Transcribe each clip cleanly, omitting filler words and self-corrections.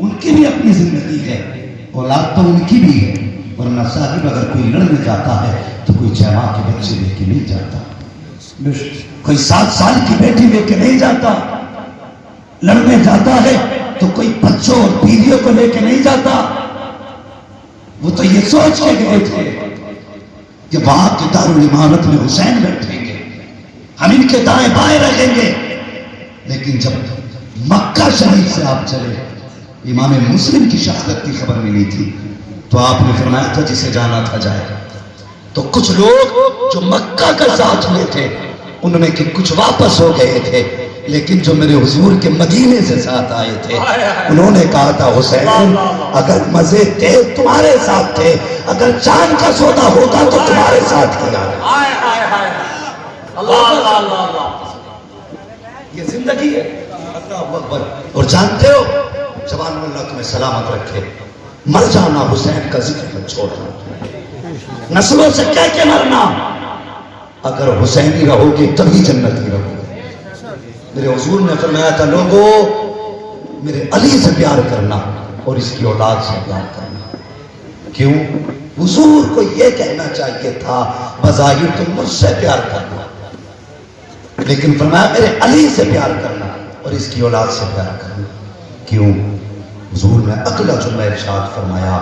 ان کی بھی اپنی زندگی ہے، اولاد تو ان کی بھی ہے، ورنہ صاحب اگر کوئی لڑنے جاتا ہے تو کوئی 6 ماہ کے بچے لے کے نہیں جاتا، کوئی 7 سال کی بیٹی لے کے نہیں جاتا، لڑنے جاتا ہے تو کوئی بچوں اور بیویوں کو لے کے نہیں جاتا۔ وہ تو یہ سوچ کے گئے تھے کہ وہاں کی دارالامامت میں حسین بیٹھیں گے، ہم ان کے دائیں بائیں رہیں گے۔ لیکن جب مکہ شریف سے آپ چلے، امام مسلم کی شہادت کی خبر ملی تھی تو آپ نے فرمایا تھا جسے جانا تھا جائے۔ تو کچھ لوگ جو مکہ کا ساتھ میں تھے ان میں کہ کچھ واپس ہو گئے تھے، لیکن جو میرے حضور کے مدینے سے ساتھ آئے تھے انہوں نے کہا تھا حسین اگر مزے تھے تمہارے ساتھ تھے، اگر جان کا سودا ہوتا تو تمہارے ساتھ کیا۔ یہ زندگی ہے۔ اللہ اکبر۔ اور جانتے ہو جوان اللہ تمہیں سلامت رکھے، مر جانا حسین کا ذکر مت چھوڑنا، نسلوں سے کہہ کے مرنا، اگر حسینی رہو گے تبھی جنتی رہو گے۔ میرے حضور نے فرمایا تھا لوگوں میرے علی سے پیار کرنا اور اس کی اولاد سے پیار کرنا۔ کیوں؟ حضور کو یہ کہنا چاہیے تھا بظاہر تم مجھ سے پیار کرنا، لیکن فرمایا میرے علی سے پیار کرنا اور اس کی اولاد سے پیار کرنا۔ کیوں؟ حضور نے اگلا جملہ ارشاد فرمایا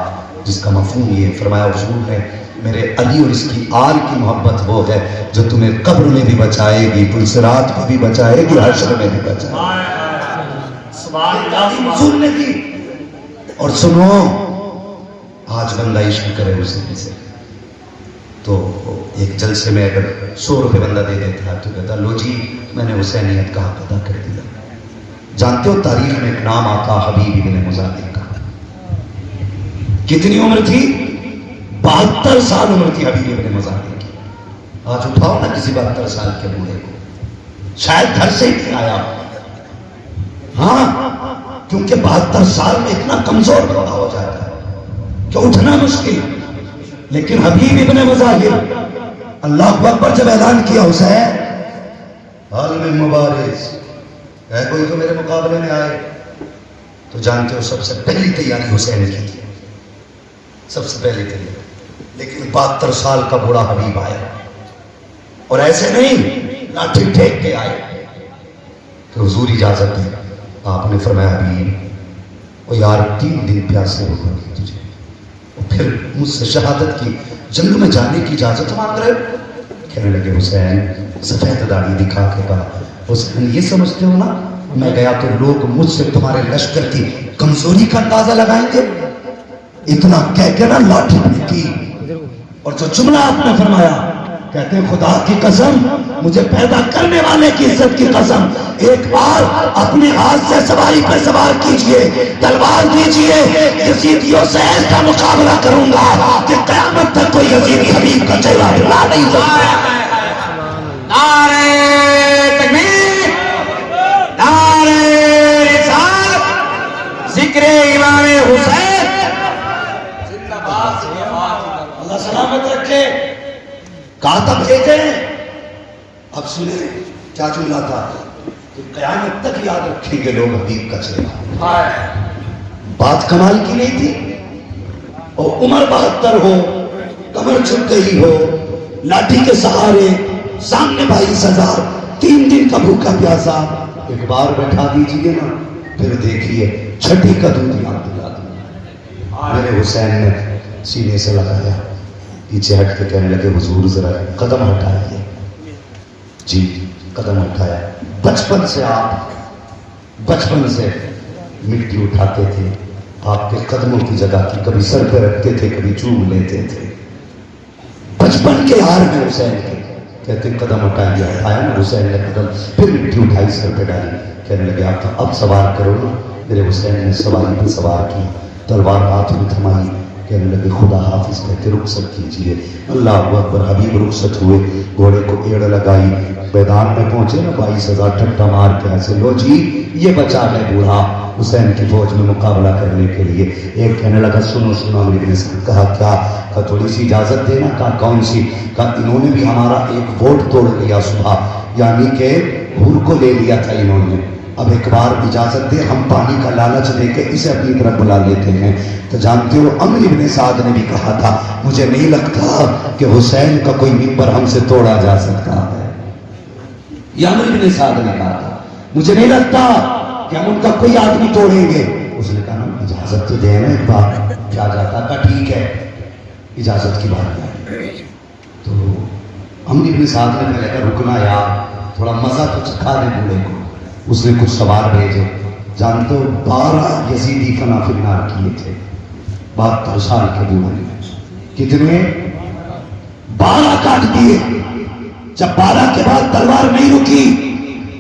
جس کا مفہوم یہ فرمایا، حضور نے میرے علی اور اس کی آل کی محبت وہ ہے جو تمہیں قبر میں بھی بچائے گی، پلسرات میں بھی بچائے گی، حشر میں بھی بچائے گی۔ حضور نے دی۔ اور سنو آج بندہ عشق کرے حسین سے تو ایک جلسے میں اگر 100 روپے بندہ دے دیتا ہے تو کہتا لو جی میں نے حسینیت کا حق ادا کر دیا۔ جانتے ہو تاریخ میں ایک نام آتا حبیب ابن مظاہر کا، کتنی عمر تھی؟ 72 سال عمر تھی حبیب ابن مظاہر کی۔ آج اٹھاؤ نا کسی 72 سال کے بوڑھے کو، شاید گھر سے ہی نہیں آیا، ہاں کیونکہ 72 سال میں اتنا کمزور بوڑھا ہو جاتا ہے کہ اٹھنا مشکل۔ لیکن حبیب ابن مظاہر اللہ اکبر جب اعلان کیا حسین حال میں مبارز ہے کوئی تو میرے مقابلے میں آئے، تو جانتے ہو سب سے پہلی تیاری حسین کی تھی، سب سے پہلی تیاری۔ لیکن 72 سال کا بوڑھا حبیب آیا اور ایسے نہیں لاٹھی ٹھیک کے آئے تو حضور اجازت دی۔ آپ نے فرمایا حبیب وہ یار 3 دن پیاسے ہو گئے تجھے، اور پھر مجھ سے شہادت کی جنگ میں جانے کی اجازت مانگ رہے۔ کہنے لگے حسین سفید داڑھی دکھا کے کہا حسین یہ سمجھتے ہو نا میں گیا تو لوگ مجھ سے تمہارے لشکر کی کمزوری کا اندازہ لگائیں گے؟ اتنا کہہ کے نا لاٹھی پھینکی، اور جو جملہ آپ نے فرمایا کہتے ہیں خدا کی قسم مجھے پیدا کرنے والے کی عزت کی قسم ایک بار اپنے ہاتھ سے سواری پہ سوار کیجئے، تلوار دیجئے، یزیدیوں سے ایسا مقابلہ کروں گا کہ قیامت تک کوئی یزیدی حبیب کا چہرہ بلا نہیں سکتا۔ نعرہ تکبیر، نعرہ رسالت، ذکر امام حسین، اللہ سلامت رکھے۔ کہا تھا بھیجیں، اب سنیں کیا جملہ تھا کہ قیامت تک یاد رکھیں گے لوگ حبیب کا چہرہ۔ بات کمال کی نہیں تھی، اور عمر 72 ہو، کمر جھک گئی ہو، لاٹھی کے سہارے، سامنے 22,000، 3 دن کا بھوکا پیاسا، ایک بار بیٹھا دیجئے نا پھر دیکھیے چھٹی کا دودھ یاد دلا دیا۔ میرے حسین نے سینے سے لگایا، پیچھے ہٹ کے کہنے لگے حضور ذرا قدم ہٹائیے۔ جی قدم اٹھایا۔ بچپن سے آپ مٹی اٹھاتے تھے، آپ کے قدموں کی جگہ کی کبھی سر پہ رکھتے تھے کبھی چوم لیتے تھے، بچپن کے یار میں حسین کے کہتے قدم ہٹائیے، ہٹایا نا حسین نے قدم، پھر مٹی اٹھائی سر پہ ڈالی، کہنے لگے آپ اب سوار کرو نا۔ میرے حسین نے سواری پہ سوار کی، تلوار ہاتھ میں تھمائی، کہنے لگے خدا حافظ کہتے رخصت کیجئے۔ اللہ اکبر، حبیب رخصت ہوئے، گھوڑے کو ایڑ لگائی، میدان میں پہنچے نا 22,000 ٹھٹا مار کے ایسے لو جی یہ بچا ہے بوڑھا حسین کی فوج میں مقابلہ کرنے کے لیے۔ ایک کہنے لگا سنو امیر نے کہا کیا؟ کہا تھوڑی سی اجازت دینا۔ کہا کون سی؟ کہا انہوں نے بھی ہمارا ایک ووٹ توڑ لیا صبح، یعنی کہ حور کو لے لیا تھا انہوں نے، اب ایک بار اجازت دے ہم پانی کا لالچ دے کے اسے اپنی طرف بلا لیتے ہیں. تو جانتے ہو عمرو بن سعد نے بھی کہا تھا مجھے نہیں لگتا کہ حسین کا کوئی ممبر ہم سے توڑا جا سکتا ہے. یہ عمرو بن سعد نے کہا تھا مجھے نہیں لگتا کہ ہم ان کا کوئی آدمی توڑیں گے. اس نے کہا نا اجازت تو دے نا ایک بار. کیا جاتا کہا ٹھیک ہے اجازت کی بات ہے. تو عمرو بن سعد نے پہلے کہا رکنا یار تھوڑا مزہ تو چکھا دے بوڑھے کو. اس نے کچھ سوار بھیجے. جانتے ہو 12 یزیدی فنا فی النار کیے تھے 72 سال کے بوڑھے نے. کتنے 12 کاٹ دیے. جب 12 کے بعد تلوار نہیں رکی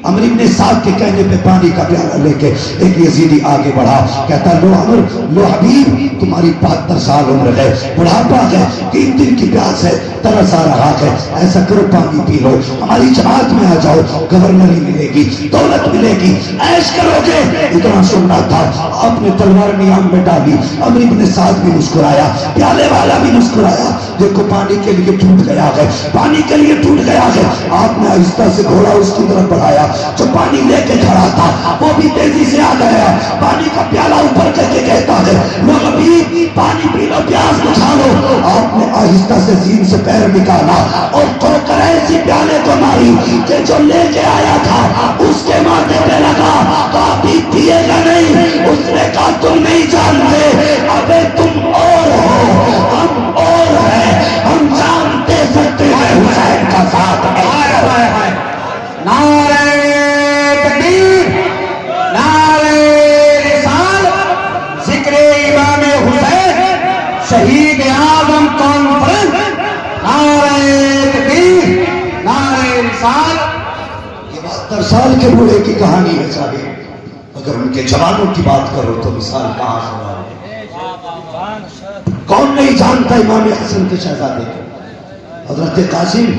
عمرو بن سعد کے کہنے پہ پانی کا پیالہ لے کے ایک یزیدی آگے بڑھا. کہتا لو عمرو لو حبیب تمہاری 72 سال عمر ہے بڑھاپا ہے 3 دن کی پیاس ہے ترس آ رہا ہے ایسا کرو پانی پی لو ہماری جماعت میں آ جاؤ گورنری ملے گی دولت ملے گی عیش کرو گے. اتنا سننا تھا آپ نے تلوار نیام میں ڈالی. عمرو بن سعد بھی مسکرایا پیالے والا بھی مسکرایا. دیکھو پانی کے لیے ٹوٹ گیا ہے پانی کے لیے ٹوٹ گیا ہے. آپ نے آہستہ سے گھوڑا اس کی طرف بڑھایا. جو پانی لے کے کھڑا تھا وہ بھی تیزی سے آ گیا. پانی کا پیالہ اوپر کر کے کہتا ہے لو حبیب پانی پی لو پیاس بجھا لو. آپ نے آہستہ سے زین سے پیر نکالا اور ٹھوکر ایسی پیالے کو ماری کہ جو لے کے آیا تھا اس کے ماتھے پہ لگا. تو ابھی پیے گا نہیں. اس نے کہا تم نہیں جانتے ابے تم اور ہو ہم اور ہیں ہم جانتے سکتے ہیں حسین کا ساتھ ہے. نعرہ تکبیر نعرہ رسالت ذکر امام حسین شہید اعظم کانفرنس نعرہ تکبیر نعرہ رسالت. یہ 72 سال کے بوڑھے کی کہانی ہے صاحب. اگر ان کے جوانوں کی بات کرو تو مثال کہاں سے لاؤ. کون نہیں جانتا امام حسن کے شہزادے حضرت قاسم.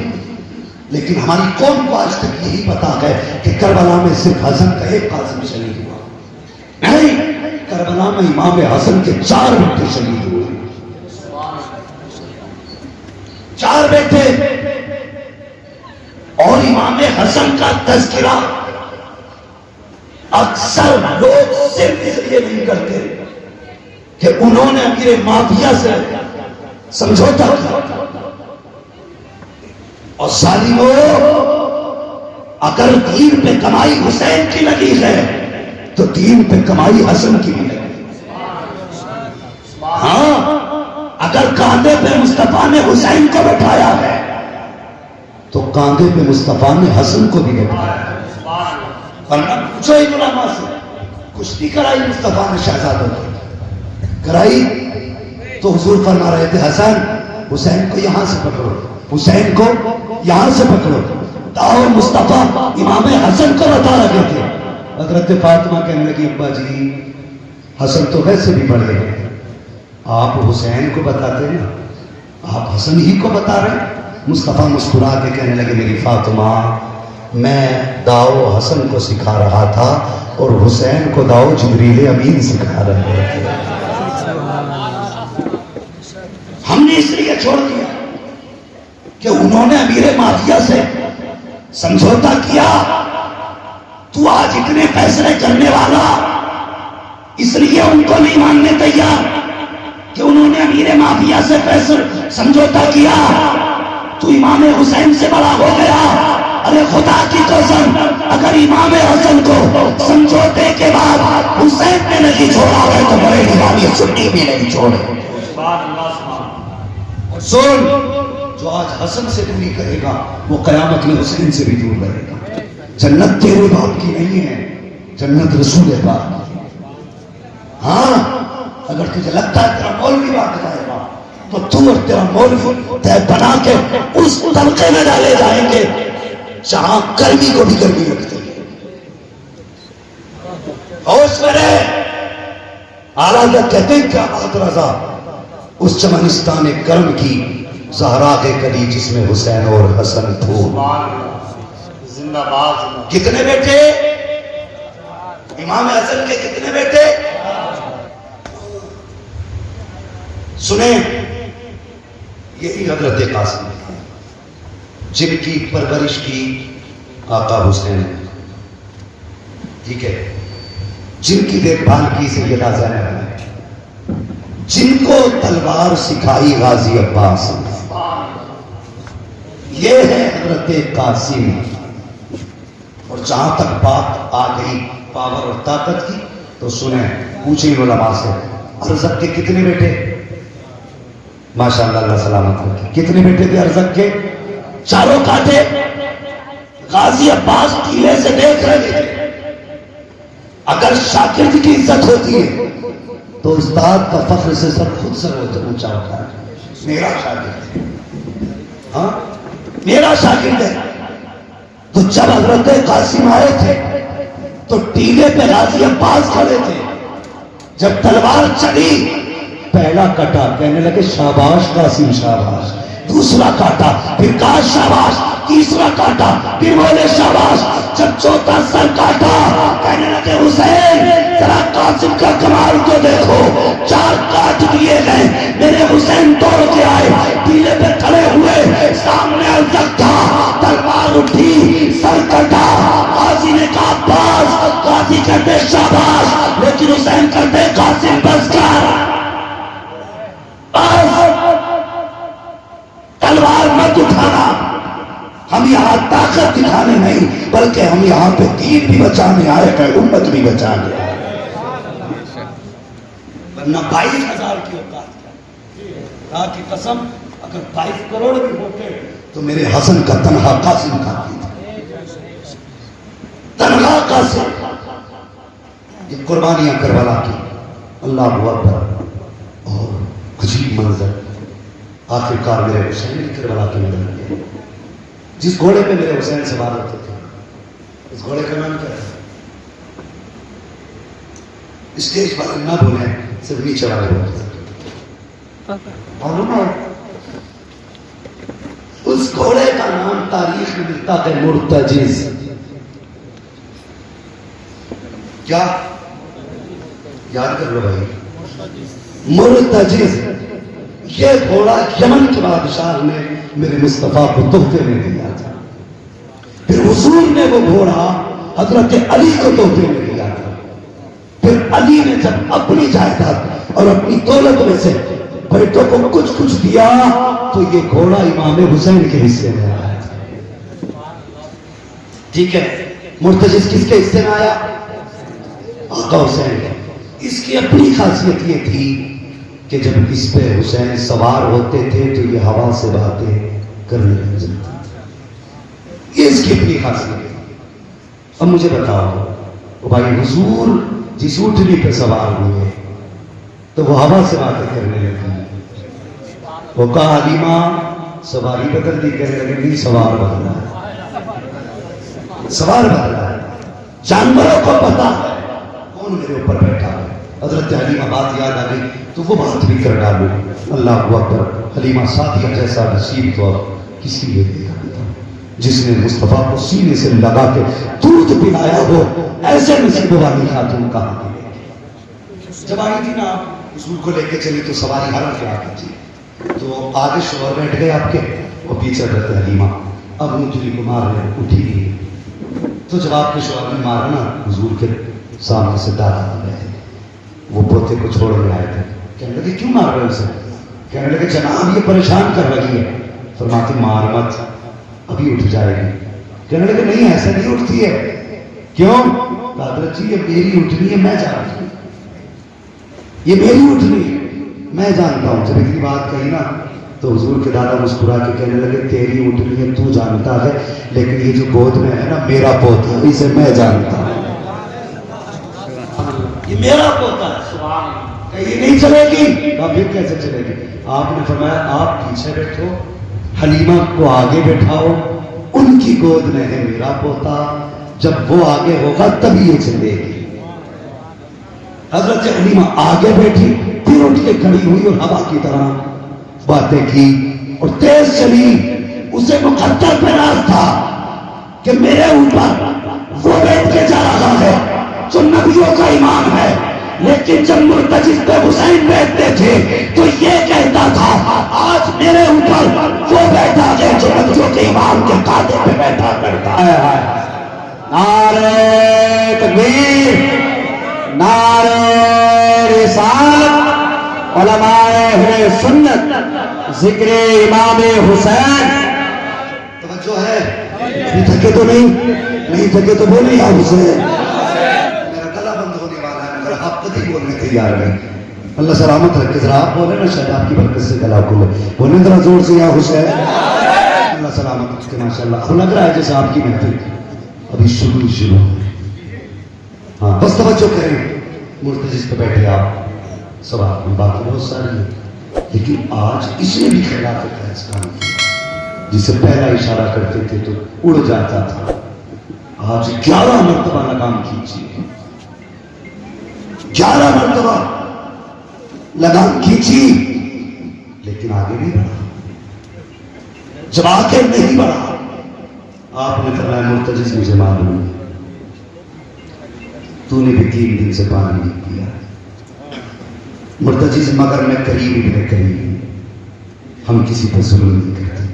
لیکن ہماری قوم کو آج تک یہی پتا ہے کہ کربلا میں صرف حسن کا ایک قاسم شہید ہوا نہیں. کربلا میں امام حسن کے 4 بیٹے شہید ہوئے. 4 بیٹے. اور امام حسن کا تذکرہ اکثر لوگ صرف اس لیے نہیں کرتے کہ انہوں نے امیر معاویہ سے سمجھوتا کیا. اور ظالموں اگر دین پہ کمائی حسین کی لگی ہے تو دین پہ کمائی حسن کی بھی لگی. ہاں اگر کاندھے پہ مصطفیٰ نے حسین کو بٹھایا ہے تو کاندھے پہ مصطفیٰ نے حسن کو بھی بٹھایا ہے. ورنہ پوچھو ہی علماء سے کشتی کرائی مصطفیٰ نے شہزادوں کی کرائی تو حضور فرما رہے تھے حسین کو یہاں سے پکڑو حسین کو یہاں سے پکڑو. اور مصطفیٰ امام حسن کو بتا رہے تھے. حضرت فاطمہ کہنے لگی ابا جی حسن تو ویسے بھی بڑھے ہیں آپ حسین کو بتاتے نا آپ حسن ہی کو بتا رہے. مصطفیٰ مسکرا کے کہنے لگے میری فاطمہ میں داؤ حسن کو سکھا رہا تھا اور حسین کو داؤ جبریل امین سکھا رہے تھے. ہم نے اس لیے چھوڑ دیا کہ انہوں نے امیر معاویہ سے سمجھوتا کیا. تو آج اتنے فیصلے کرنے والا اس لیے ان کو نہیں ماننے تیار کہ انہوں نے امیر معاویہ سے فیصلہ سمجھوتا کیا. تو امام حسین سے بڑا ہو گیا. ارے خدا کی قسم اگر امام حسن کو سمجھوتے کے بعد حسین نے نہیں چھوڑا ہے تو بڑے امام سنی بھی نہیں چھوڑے. سن جو آج حسن سے دوری کرے گا وہ قیامت میں حسین سے بھی دور رہے گا. جنت تیرے باپ کی نہیں ہے جنت رسول پاک کی. ہاں اگر تجھے لگتا ہے تیرا مولوی بات جائے گا تو تو اور تیرا مولوی طے بنا کے اس طبقے میں ڈالے جائیں گے جہاں گرمی کو بھی گرمی لگتی ہے. ہوش میں رہے. اعلیٰ کہتے ہیں کیا بات رضا اس چمنستان کرم کی زہرا کے کلی جس میں حسین اور حسن پھول. زندہ باد. کتنے بیٹے امام حسن کے کتنے بیٹے سنیں. یہی حضرت قاسم جن کی پرورش کی آقا حسین. ٹھیک ہے، جن کی دیکھ بھال کی سیدہ زینب نے، جن کو تلوار سکھائی غازی عباس نے، یہ ہے حضرت قاسم. اور جہاں تک بات آ گئی پاور اور طاقت کی تو سنیں، پوچھیں علماء سے، ارزق کے کتنے بیٹے؟ ماشاءاللہ اللہ سلامت رکھے. کتنے بیٹے تھے ارزق کے؟ چاروں کاٹے. غازی عباس قلعے سے دیکھ رہے تھے. اگر شاگرد کی عزت ہوتی ہے تو استاد کا فخر سے سب خود سر اونچا ہوتا ہے. میرا شاگرد ہے، ہاں میرا شاگرد ہے. تو جب حضرت قاسم آئے تھے تو ٹیلے پہ غازی عباس کھڑے تھے. جب تلوار چلی پہلا کٹا، کہنے لگے شاباش قاسم شاباش. دوسرا کاٹا، پھر کہا شاباش. تیسرا کاٹا، پھر بولے شاباش. جب چوتھا سر کاٹا کہنے لگے حسین ذرا قاسم کا کمال تو دیکھو. 4 کاٹ دیے گئے. میرے حسین دوڑ کے آئے، ٹیلے پہ کھڑے ہوئے، سامنے ارزق تھا، تلوار اٹھی، سر کٹا. غازی نے کہا عباس، غازی کہتے شاباش، لیکن حسین کہتے قاسم بس کر، تلوار مت اٹھانا. ہم یہاں طاقت دکھانے نہیں بلکہ ہم یہاں پہ دین بھی بچانے آئے ہیں، امت بھی بچانے آئے. ورنہ 22,000 کی اوقات کیا؟ خدا کی قسم اگر 22 کروڑ بھی ہوتے تو میرے حسن کا تنہا قاسم کافی تھا. تنہا قاسم. یہ قربانیاں کربلا کی. اللہ اکبر. اور عجیب منظر، آخرکار میرے حسین کی کربلا کی نظر آئی. جس گھوڑے پہ میرے حسین سوار ہوتے تھے اس گھوڑے کا نام کیا تھا؟ اسٹیج پر نہ بولیں، صرف نیچے والے بولتے تھے. معلوم ہے اس گھوڑے کا نام تاریخ میں ملتا ہے مرتجز. کیا یاد کر لو بھائی، مرتجز. یہ گھوڑا یمن کے بادشاہ نے میرے مصطفیٰ کو تحفے میں دیا تھا. پھر حضور نے وہ گھوڑا حضرت علی کو تحفے میں دیا تھا. پھر علی نے جب اپنی جائیداد اور اپنی دولت میں سے بیٹوں کو کچھ کچھ دیا تو یہ گھوڑا امام حسین کے حصے میں آیا تھا. ٹھیک ہے، مرتجز کس کے حصے میں آیا؟ آقا حسین. اس کی اپنی خاصیت یہ تھی کہ جب اس پہ حسین سوار ہوتے تھے تو یہ ہوا سے باتیں کرنے لگ جاتے تھے. یہ اس کی اپنی خاصیت ہے. اب مجھے بتاؤ بھائی، حضور جس اونٹنی پہ سوار ہوئے تو وہ ہوا سے باتیں کرنے لگی. وہ کہا حلیمہ سواری بدل دی، کہنے لگے نہیں سوار بدلا ہے، سوار بدلا ہے. جانوروں کو پتا ہے کون میرے اوپر بیٹھا ہے. حضرت حلیمہ بات یاد آ گئی تو وہ بات بھی کر ڈالو. اللہ اکبر. حلیمہ ساتھیہ جیسا نصیب تو کسی نے دیکھا تھا جس نے مصطفیٰ کو سینے سے لگا کے دودھ پلایا ہو. ایسے نصیب والی خاتون کہاں ملے گی؟ جب آئی تھی نا حضور کو لے کے چلی تو سواری ہر کے آگے تھی تو آگے شوہر بیٹھ گئے آپ کے، وہ پیچھے رہتے حلیمہ. اب اونچی کو مار رہے اٹھی گئی تو جب آپ کے شوہر نے مارا نا حضور کے سامنے سے دادا آ گئے. وہ پوتے کو چھوڑنے آئے تھے. کہنے لگے کیوں مار رہے اسے؟ کہنے لگے جناب یہ پریشان کر رہی ہے. فرماتے مار مت، ابھی اٹھ جائے گی. کہنے لگے نہیں ایسا نہیں اٹھتی ہے. کیوں؟ حضرت جی یہ میری اٹھنی ہے، میں جانتا ہوں یہ میری اٹھنی ہے، میں جانتا ہوں. جب اتنی بات کہی نا تو حضور کے دادا مسکرا کے کہنے لگے تیری اٹھنی ہے تو جانتا ہے، لیکن یہ جو گود میں ہے نا میرا پوتا ہے، اسے میں جانتا ہوں، یہ میرا پوتا ہے، یہ نہیں چلے گی. پھر کیسے چلے گی؟ آپ نے فرمایا آپ پیچھے بیٹھو، حلیمہ کو آگے بیٹھاؤ، ان کی گود میں ہے میرا پوتا، جب وہ آگے ہوگا تبھی یہ چلے گی. حضرت حلیمہ آگے بیٹھی، پھر اٹھ کے کھڑی ہوئی اور ہوا کی طرح باتیں کی اور تیز چلی. اسے مقدر پہ راز تھا کہ میرے اوپر وہ بیٹھ کے جا رہا ہے جو نبیوں کا امام ہے. لیکن جب مرتجز پہ حسین بیٹھتے تھے تو یہ کہتا تھا آج میرے اوپر وہ بیٹھا ہے جو نبیوں کے امام کے قاعدے پہ بیٹھا کرتا ہے. نعرہ تکبیر، نعرہ رسالت، علماء اہل سنت، ذکر امام حسین. توجہ ہے؟ ابھی تھکے تو نہیں تھکے تو بولے یا حسین. میرا گلا بند ہونے والا ہے مگر آپ خود ہی بولنے تیار نہیں. اللہ سلامت رکھے. ذرا آپ بولے نا، شاید آپ کی برکت سے گلا کھلے. بولے ذرا زور سے یا حسین. اللہ سلامت رکھے. ماشاءاللہ. اب لگ رہا ہے جیسے آپ کی محفل ابھی شروع. ہاں بس توجہ کریں. مرتضی پہ بیٹھے آپ. سب آپ میں باتیں بہت ساری ہیں، لیکن آج اس نے بھی خلاف فیض کام کیا. جسے پہلا اشارہ کرتے تھے تو اڑ جاتا تھا. آج 11 مرتبہ لگام کھینچی، 11 مرتبہ لگام کھینچی، لیکن آگے نہیں بڑھا. جب آخر نہیں بڑھا، آپ نے فرمایا مرتضی مجھے معلوم ہے تو نے بھی 3 دن سے پانی نہیں پیا. مرتضی مگر میں قریب ہم کسی پر ظلم نہیں کرتے.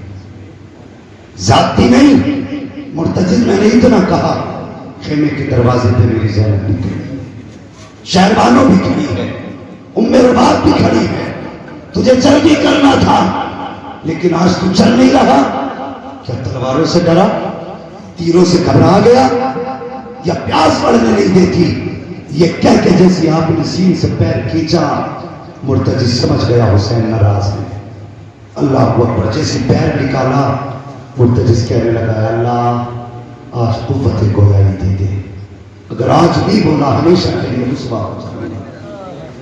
ذاتی نہیں. مرتضی میں نے اتنا کہا، خیمے کے دروازے پہ میری زینب بھی کھڑی، شہربانوں بھی کھڑی ہے، ام رباط بھی کھڑی ہے. تجھے چل بھی کرنا تھا لیکن آج تو چل نہیں رہا. کیا تلواروں سے ڈرا، تیروں سے گھبرا گیا، یا پیاس بڑھنے نہیں دیتی؟ یہ کہہ کے جیسے آپ نے سین سے پیر کھینچا، مرتضی سمجھ گیا حسین ناراض ہے. اللہ اکبر. جیسے پیر نکالا، مرتضی کہنے لگا اللہ آج قوت گویائی دے دے. اگر آج نہیں بولا ہمیشہ کے لیے رسوا ہو جائے گا.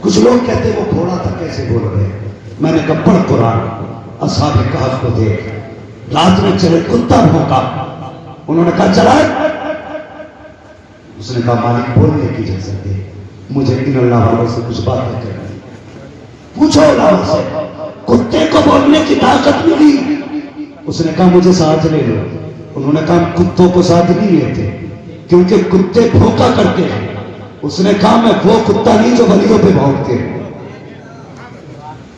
کچھ لوگ کہتے وہ گھوڑا تھا کیسے بول رہے. میں نے کہا پڑھ قرآن. اصحاب کہف کو دیکھ، رات میں چلے کتا بھونکا. انہوں نے کہا چلا. اس نے کہا مالک بولنے کی اجازت دے، مجھے ان اللہ والوں سے کچھ باتیں کرنی. پوچھو اللہ سے، کتے کو بولنے کی طاقت ملی. اس نے کہا مجھے ساتھ لے لو. انہوں نے کہا کتوں کو ساتھ نہیں لیتے کیونکہ کتے بھونکا کرتے ہیں. اس نے کہا میں وہ کتا نہیں جو ولیوں پہ بھونکتے ہیں،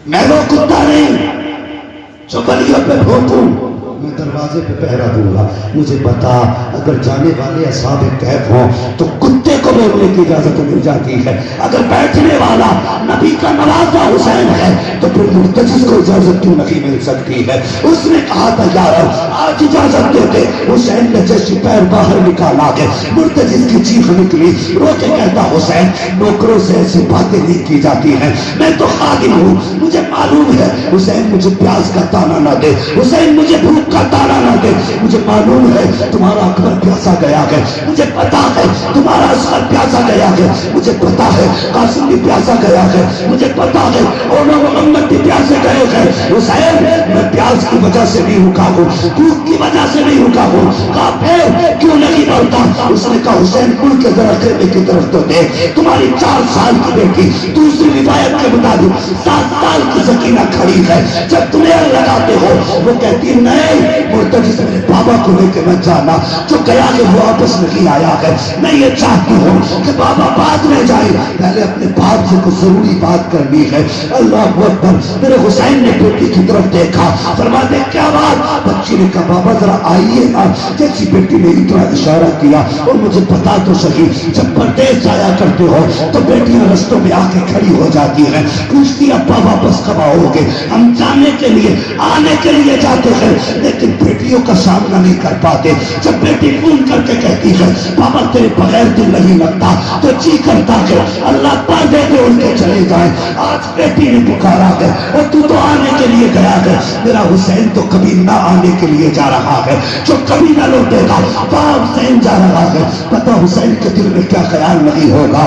میں وہ کتا نہیں جو ولیوں پہ بھونکوں. میں دروازے پہ پہرا دوں گا. مجھے پتا اگر جانے والے اصحاب کہف ہوں تو کتے کو بولنے کی اجازت مل جاتی ہے. اگر بیٹھنے والا نبی کا نوازا حسین ہے تو پھر مرتضی کو اجازت کیوں نہیں مل سکتی ہے؟ اس نے کہا تھا یار آج اجازت دیتے. حسین نے جیسے پیر باہر نکالا گے، مرتضی کی چیخ نکلی. رو کے کہتا حسین نوکروں سے ایسی باتیں نہیں کی جاتی ہیں، میں تو خادم ہوں، مجھے معلوم ہے. حسین مجھے پیاس کا تانا نہ دے، حسین مجھے بھوک کا تانا نہ دے. مجھے معلوم ہے تمہارا اکبر پیاسا گیا ہے، مجھے پتا ہے تمہارا اصغر پیاسا گیا ہے، مجھے پتا ہے قاسم بھی پیاسا گیا ہے، مجھے پتا ہے اور محمد بھی پیاسے گئے ہیں. حسین میں پیاس کی وجہ سے نہیں رکا ہوں، بھوک کی وجہ سے نہیں رکا ہوں. کہا پھر کیوں نہیں بولتا؟ اس نے کہا حسین اڑ کے ذرا خیمے کی طرف تو دیکھ، تمہاری 4 سال کی بیٹی دوسری روایت کے مطابق 7 سال کی سکینہ کھڑی ہے. جب تمہیں لگاتے ہو وہ کہتی نہیں مرتضی سے میرے بابا کو لے کے مت جانا، جو گیا کہ وہ واپس نہیں آیا ہے. میں یہ چاہتی ہوں کہ بابا بعد میں جائے، پہلے اپنے باپ سے کوئی ضروری بات کرنی ہے. اللہ اکبر. میرے حسین نے بیٹی کی طرف دیکھا، فرماتے کیا بات؟ بچی نے کہا بابا ذرا آئیے نا. جیسی بیٹی نے اتنا اشارہ کیا اور مجھے پتا تو صحیح جب پردیس جایا کرتے ہو تو بیٹیاں رستوں میں آ کے کھڑی ہو جاتی ہیں، پوچھتی ابا واپس کب آؤ گے؟ ہم جانے کے لیے آنے کے لیے جاتے ہیں لیکن بیٹیوں کا سامنا نہیں کر پاتے. جب بیٹی فون کر کے کہتی ہے بابا تیرے بغیر دل نہیں لگتا تو جی کرتا ہے اللہ پردے پہ ان کے چلے جائیں. آج بیٹی نے پکارا ہے اور تو آنے کے لیے گیا ہے. میرا حسین تو کبھی نہ آنے کے لیے جا رہا ہے، جو کبھی نہ لوٹے گا وہاں حسین جا رہا ہے. پتا حسین کے دل میں کیا خیال نہیں ہوگا.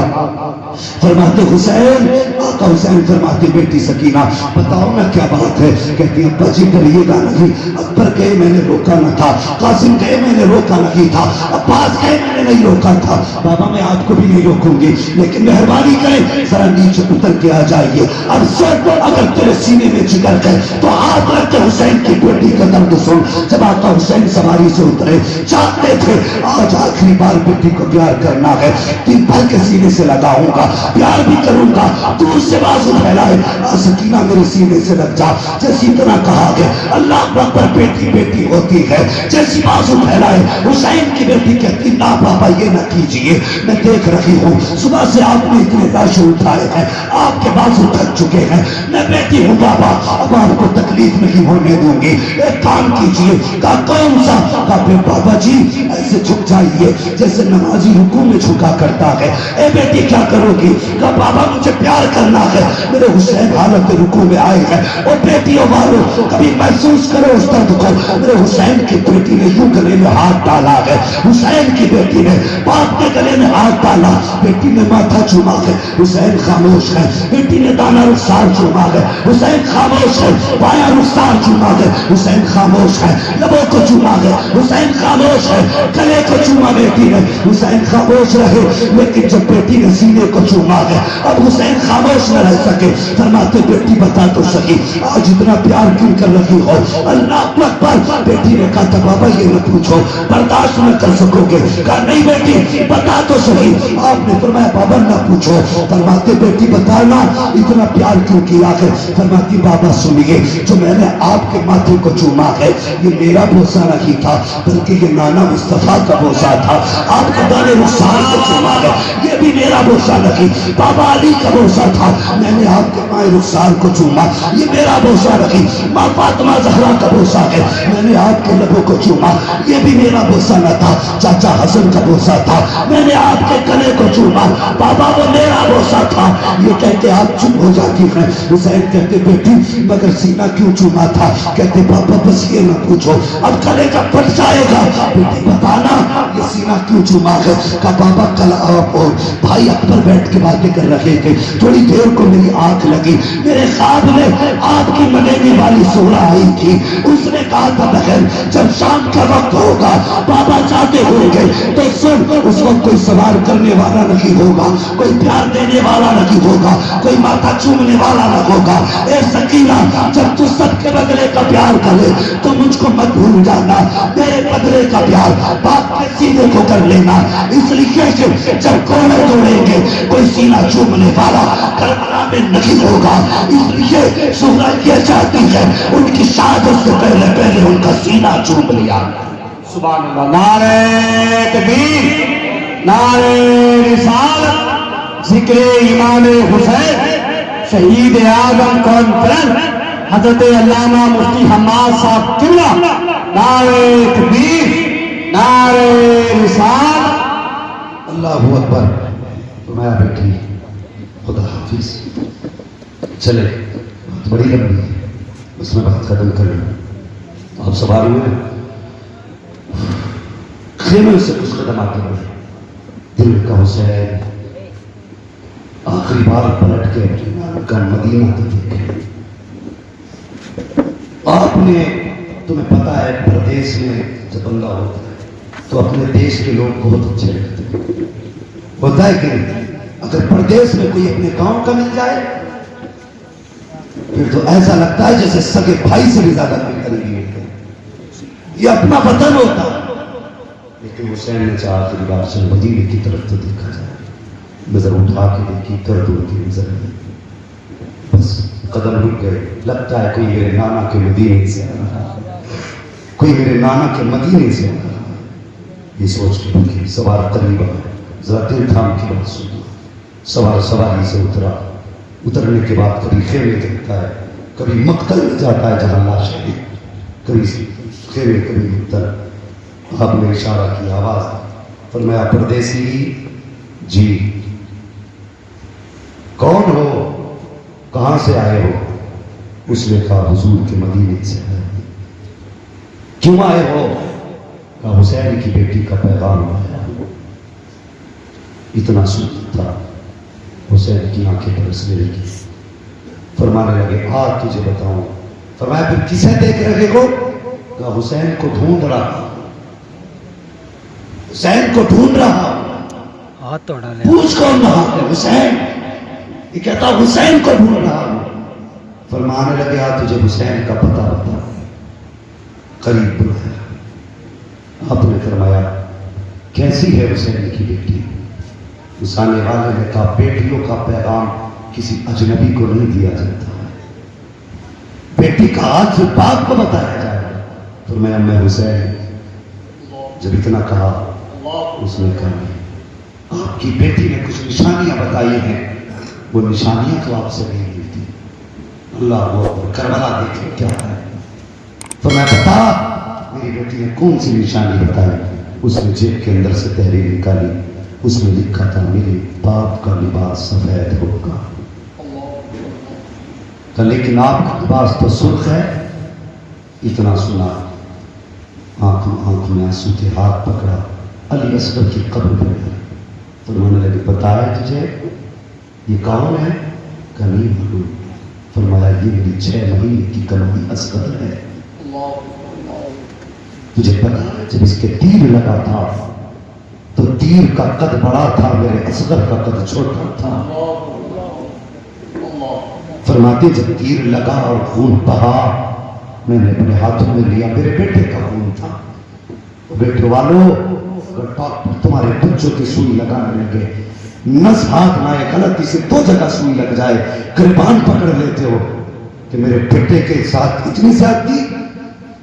فرماتے حسین، آقا حسین فرماتے بیٹی سکینہ بتاؤ نا کیا بات ہے؟ کہتی ابا جی ڈریے گا نہیں، اکبر گئے میں نے روکا نہ تھا، قاسم گئے میں نے روکا نہیں تھا، عباس گئے میں نے نہیں روکا تھا. بابا میں آپ کو بھی نہیں روکوں گی لیکن مہربانی کریں ذرا نیچے اتر کے آ جائیے. اب سر اگر تیرے سینے میں جگر گئے تو ہاتھ رکھ کے حسین کی بیٹی کا درد سن. جب آقا حسین سواری سے اترے چاہتے تھے آج آخری بار بیٹی کو پیار کرنا ہے، 3 پل کے سینے سے لگاؤں گا. گا، پیار بھی کروں گا، دور سے بازو پھیلائے سکینہ میرے سینے سے لگ جا، جیسی طرح کہا کہ اللہ اکبر بیٹی بیٹی ہوتی ہے، جیسی بازو پھیلائے حسین کی بیٹی کہتی نا پاپا یہ نہ کیجئے، میں دیکھ رہی ہوں صبح سے آپ نے اتنے لاشیں اٹھائے ہیں، آپ کے بازو تھک چکے ہیں، میں بیٹی ہوں بابا، اب آپ کو تکلیف نہیں ہونے دوں گی، ایک کام کیجئے۔ کہا کون سا؟ کہا بابا جی ایسے جھک جائیے جیسے نمازی رکوع میں جھکا کرتا ہے۔ اے بیٹی کیا کرو گی؟ کہا بابا مجھے پیار کرنا ہے، میرے حسین حالت رکوع میں آئے ہیں۔ اور بیٹیوں والو کبھی محسوس کرو اس درد کو، میرے حسین کی بیٹی نے یوں گلے میں ہاتھ ڈالا ہے، حسین کی بیٹی نے باپ کے گلے میں ہاتھ ڈالا، بیٹی نے ماتھا چوما ہے، حسین خاموش ہے، بیٹی نے دانا رخسار چوما ہے، حسین خاموش ہے، بایاں رخسار چوما ہے، حسین خاموش ہے، لبوں کو چوما ہے، حسین خاموش ہے، گلے کو چوما بیٹی نے، حسین خاموش رہے، لیکن جب بیٹی نے سینے کو چوما ہے اب حسین خاموش نہ رہ سکے، فرماتے بیٹی بتا تو سکی آج اتنا پیار کیوں کر رہی ہو؟ اللہ اکبر۔ بیٹی نے کہا تھا بابا یہ نہ پوچھو، برداشت نہ کر سکو گے۔ کہا نہیں بیٹی بتا تو سکی۔ آپ نے فرمایا بابا نہ پوچھو۔ فرماتے بیٹی بتانا اتنا پیار کیوں کیا ہے؟ فرماتی بابا سنیے، جو میں نے آپ کے ماتھے کو چوما ہے یہ میرا بوسہ نہیں تھا بلکہ یہ نانا مصطفیٰ کا بوسہ تھا، آپ کے دانے رخسار کو چوما ہے یہ بھی میرا بوسہ نہیں، بابا علی کا بوسہ تھا، میں نے آپ کے مائیں رخسار کو چوما یہ میرا بوسہ نہیں، ماں فاطمہ زہرا کا بوسہ ہے، میں نے آپ کے لبوں کو چوما یہ بھی میرا بوسہ نہ تھا، چاچا حسن کا بوسہ تھا، میں نے آپ کے گلے کو چوما بابا وہ میرا بوسہ تھا۔ یہ کہتے آپ چپ ہو جاتی ہیں۔ حسین کہتے بیٹی مگر سینہ کیوں چوما تھا؟ کہتے پاپا بس یہ نہ پوچھو، اب گلے کا پھٹ جائے گا، بیٹی بتانا یہ سینہ کیوں چوما ہے؟ کہا بابا کل آپ اور بھائی اکبر بیٹھ کے باتیں کر رہے تھے، تھوڑی دیر کو میری آنکھ لگی، میرے خواب میں آپ کی مدینے والی سورہ آئی تھی، اس نے کہا تھا بہن جب شام کا وقت ہوگا بابا جاتے ہوں گے تو سن، اس وقت کوئی سوار کرنے والا نہیں ہوگا، کوئی پیار دینے والا نہیں ہوگا، کوئی ماتھا چومنے والا نہ ہوگا، اے سکینہ جب تو سب کے بدلے کا پیار کرے تو مجھ کو مت بھول جانا، میرے بدلے کا پیار باپ کے سینے کو کر لینا، اس لیے کہ جب کوڑے توڑیں گے کوئی سینہ چومنے والا کربلا میں نہیں ہوگا، اس لیے سورہ یہ چاہتی ہے ان کی شہادت سے پہلے پہلے ان کا سینہ چوم لیا۔ سبحان اللہ، نعرہ تکبیر، نعرہ رسالت، ذکر امام حسین شہید اعظم کانفرنس حضرت علامہ مفتی حماد صاحب قبلہ، نعرہ تکبیر، نعرہ رسالت۔ اللہ اکبر۔ فرمایا بیٹی خدا حافظ، چلے بڑی لمبی ہے اس میں بات ختم کر لوں۔ آپ سواری ہوئے خیمے سے کچھ قدم آتے ہوئے دل کا حسین آخری بار پلٹ کے اپنے نام کا مدینہ کو دیکھے۔ آپ نے تمہیں پتا ہے پردیس میں جب بندہ ہوتا ہے تو اپنے دیش کے لوگ بہت اچھے لگتے ہیں، ہوتا ہے کہ اگر پردیس میں کوئی اپنے گاؤں کا مل جائے پھر تو ایسا لگتا ہے جیسے سگے بھائی سے بھی زیادہ کوئی قریبی ہوتے ہیں، یہ اپنا وطن ہوتا ہے۔ لیکن حسین نے چاہا کہ بار سے مدینے کی طرف تو دیکھا جائے، نظر اٹھا کے دیکھی، درد ہوتی نظر نہیں، بس قدم رک گئے، لگتا ہے کوئی میرے نانا کے مدینے سے آ رہا، کوئی میرے نانا کے مدینے سے آ رہا، یہ سوچ کے رکھی۔ سوار قریب آئے، ذرا دل تھام کی بات سنو۔ سوار سواری سے اترا، اترنے کے بعد کبھی خیمے دیکھتا ہے، کبھی مقتل میں جاتا ہے جہاں لاش ہے، کبھی خیمے کبھی مقتل۔ آپ نے اشارہ کی، آواز فرمایا پردیسی جی کون ہو، کہاں سے آئے ہو؟ اس نے کہا حضور کے مدینے سے آئے۔ کیوں آئے ہو؟ کہا حسین کی بیٹی کا پیغام آیا۔ اتنا سنتا تھا حسین کی آنکھیں برسنے لگی، فرمانے لگے آ تجھے بتاؤں۔ فرمایا پھر کسے دیکھ رہے ہو؟ کہا حسین کو ڈھونڈ رہا، حسین کو ڈھونڈ رہا۔ پوچھ کون رہا ہے؟ حسین۔ یہ کہتا حسین کو ڈھونڈ رہا ہوں۔ فرمانے لگے آ تجھے حسین کا پتہ بتا۔ قریب بلایا، آپ نے فرمایا کیسی ہے حسین کی بیٹی؟ اس آنے والے نے کہا بیٹیوں کا پیغام کسی اجنبی کو نہیں دیا جاتا ہے، بیٹی کا ہاتھ سے باپ کو بتایا جائے گا۔ فرمایا میں حسین، جب اتنا کہا اس نے کہا آپ کی بیٹی نے کچھ نشانیاں بتائی ہیں، وہ نشانیاں تو آپ سے نہیں ملتی، اللہ اکبر، کربلا دیکھیں کیا ہے۔ فرمایا بتا میری بیٹی نے کون سی نشانی بتائی؟ اس نے جیب کے اندر سے تحریر نکالی، اس میں لکھا تھا میرے باپ کا لباس سفید ہوگا، لیکن آپ کا لباس تو سرخ ہے۔ اتنا سنا آنکھوں میں آنسو تھے، ہاتھ پکڑا، علی اصغر کی قبر پر گیا۔ فرمانے لگے بتایا تجھے یہ کون ہے؟ کہ نہیں معلوم۔ فرمایا یہ میری 6 مہینے کی کمائی اصغر ہے، تجھے پتا ہے جب اس کے تیر لگا تھا تو تیر کا قد بڑا تھا، میرے اصغر کا قد چھوٹا تھا۔ فرماتے جب تیر لگا اور خون بہا، میں نے اپنے ہاتھوں میں لیا، میرے بیٹے کا خون تھا۔ بیٹے والوں اگر ڈاکٹر تمہارے بچوں کی سوئی لگانے لگے، نس ہاتھ نہ آئے، غلطی سے 2 جگہ سوئی لگ جائے، گریبان پکڑ لیتے ہو کہ میرے بیٹے کے ساتھ اتنی زیادتی،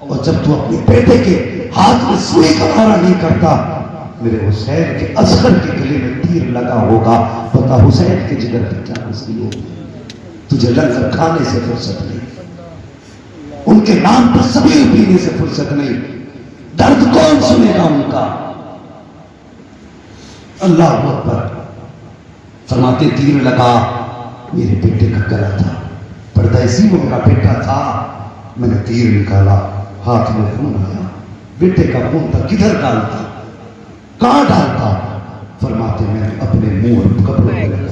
اور جب تو اپنے بیٹے کے ہاتھ میں سوئی کا مارا نہیں کرتا، میرے حسین کے اصغر کے گلے میں تیر لگا ہوگا، پتا حسین کے جگر پہ کیا مسئلہ ہوگی۔ تجھے لنگر کھانے سے فرصت نہیں، ان کے نام پر سبیل پینے سے فرصت نہیں، درد کون سنے گا ان کا؟ اللہ اکبر۔ فرماتے تیر لگا، میرے بیٹے کا گلا تھا، پردہ اسی میں میرا بیٹا تھا، میں نے تیر نکالا، ہاتھ میں خون آیا، بیٹے کا خون تھا، کدھر ڈالتا، کہاں ڈالتا؟ فرماتے میں نے اپنے منہ اور کپڑوں پہ لگا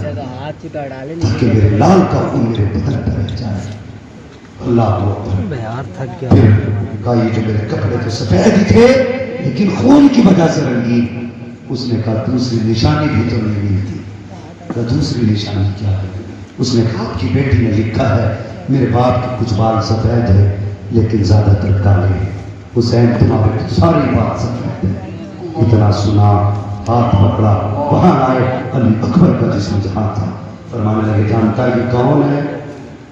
تاکہ میرے لال کا خون میرے بدن پر رہ جائے۔ اللہ اکبر۔ پھر کہا یہ جو میرے کپڑے تو سفید ہی تھے لیکن خون کی وجہ سے رنگین۔ اس نے کہا دوسری نشانی بھی تو نہیں ملتی۔ کہا دوسری نشانی کیا ہے؟ اس نے کہا آپ کی بیٹی نے لکھا ہے میرے باپ کے کچھ بال سفید ہے لیکن زیادہ تر کالے ہیں، حسین تمہارے ساری بات سفید ہے۔ اتنا سنا، ہاتھ پکڑا، وہاں آئے، علی اکبر کا جسم جہاں تھا۔ فرمانے لگے جانتا یہ کون ہے؟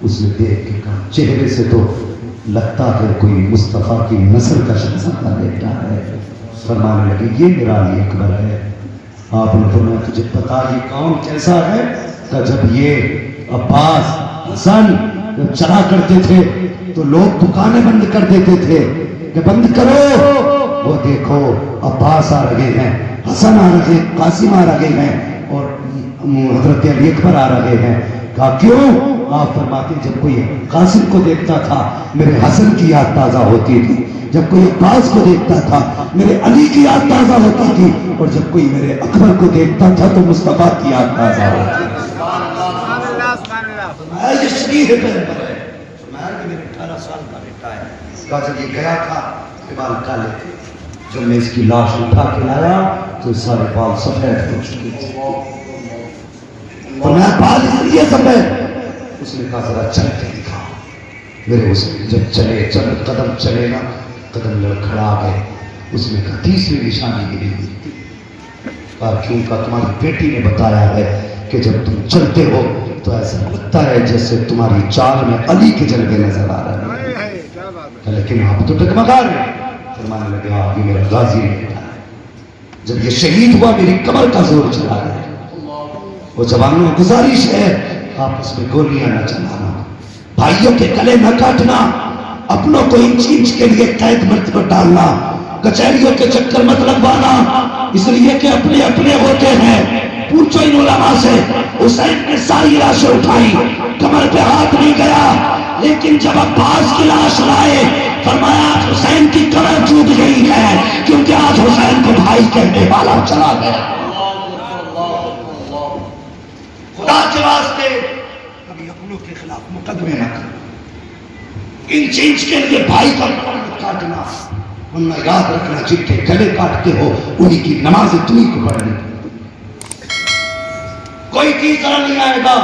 اس نے دیکھ کے کہا چہرے سے تو لگتا ہے کوئی مصطفیٰ کی نسل کا شہزادہ بیٹا ہے۔ فرمانے لگے یہ میرا علی اکبر ہے۔ آپ نے فرمایا تجھے پتا یہ کون کیسا ہے؟ کہ جب یہ عباس حسن جب چلا کرتے تھے تو لوگ دکانیں بند کر دیتے تھے کہ بند کرو، وہ دیکھو عباس آ رہے ہیں، حسن آ رہے، قاسم آ رہے ہیں اور حضرت علی اکبر آ رہے ہیں۔ کہا کیوں؟ آپ فرماتے جب کوئی قاسم کو دیکھتا تھا میرے حسن کی یاد تازہ ہوتی تھی، جب کوئی عباس کو دیکھتا تھا میرے علی کی یاد تازہ ہوتی تھی، اور جب کوئی میرے اکبر کو دیکھتا تھا تو مصطفیٰ کی یاد تازہ ہوتی تھی۔ یہ شریف پیغمبر ہے، فرمایا کہ میرے 18 سال کا بیٹا ہے۔ کہا جب یہ گیا تھا بال کالے تھے، جب میں اس کی لاش اٹھا کے لایا تو سارے بال سفید ہو چکے تھے۔ فرمایا بال اس لیے سفید؟ اس نے کہا ذرا چل کے دکھا۔ میرے حسین جب چلے، چند قدم چلے نا، قدم لڑکھڑا گئے۔ اس نے کہا تیسری نشانی بھی نہیں ملتی۔ کہا کیوں؟ کہا تمہاری بیٹی نے بتایا ہے کہ جب تم چلتے ہو تو ایسا لگتا ہے جیسے تمہاری چال میں علی کے جلوے نظر آ رہے ہیں، لیکن آپ تو ڈگمگا رہے۔ فرمانے لگے آپ یہ میرا غازی بیٹا ہے، جب یہ شہید ہوا میری کمر کا زور چلا گیا۔ وہ جوانوں گزارش ہے آپس میں گولیاں نہ چلانا، بھائیوں کے گلے نہ کاٹنا، اپنوں کو انچ انچ کے لیے قید مرتبہ ڈالنا، کچہریوں کے چکر مت لگوانا، اس لیے کہ اپنے اپنے ہوتے ہیں۔ پوچھو ان علماء سے، حسین نے ساری لاشیں اٹھائی، کمر پہ ہاتھ نہیں گیا، لیکن جب عباس کی لاش لائے فرمایا حسین کی کمر ٹوٹ گئی ہے کیونکہ آج حسین کو بھائی کہنے والا چلا گیا۔ خدا کے واسطے کبھی اپنوں کے خلاف مقدمے نہ کرو، انچ انچ کے لیے بھائی کا گلا کاٹنا، ورنہ یاد رکھنا جن کے گلے کاٹتے ہو انہی کی نماز تمہیں کو پڑھنی۔ کوئی تیسرا نہیں آئے گا،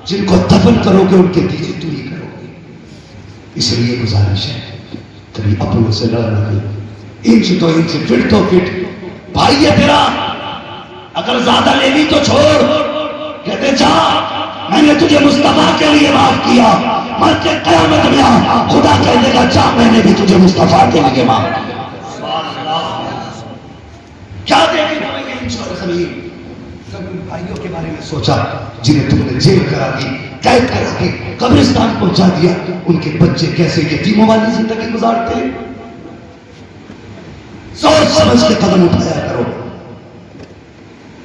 جن کو دفن کرو گے ان کے تیجے تم ہی کرو گے۔ اس لیے گزارش ہے کبھی اپنوں سے لڑ نہ کرو، انچ تو انچ، فٹ تو فٹ، بھائی ہے تیرا، اگر زیادہ لے لی تو چھوڑ. کہتے جا میں نے تجھے مصطفیٰ کے لیے معاف کیا, مر کے قیامت میں آ خدا کہنے کا جا میں نے بھی تجھے مصطفیٰ کے لیے معاف کیا. کیا دے گی تمہیں یہ انشور زمین؟ ان بھائیوں کے بارے میں سوچا جنہیں تم نے جیل کرا دی, قید کرا کے قبرستان پہنچا دیا. ان کے بچے کیسے یتیموں والی زندگی گزارتے ہیں. سوچ سمجھ کے قدم اٹھایا کرو.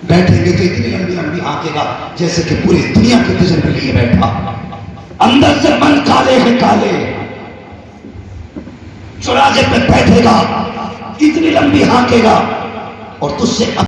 بیٹھیں گے تو اتنی لمبی لمبی آنکھیں گا جیسے کہ پوری دنیا کے تجربے لیے بیٹھا. اندر سے من کالے ہے کالے. چوراہے پہ بیٹھے گا اتنی لمبی ہانکے گا اور تجھ سے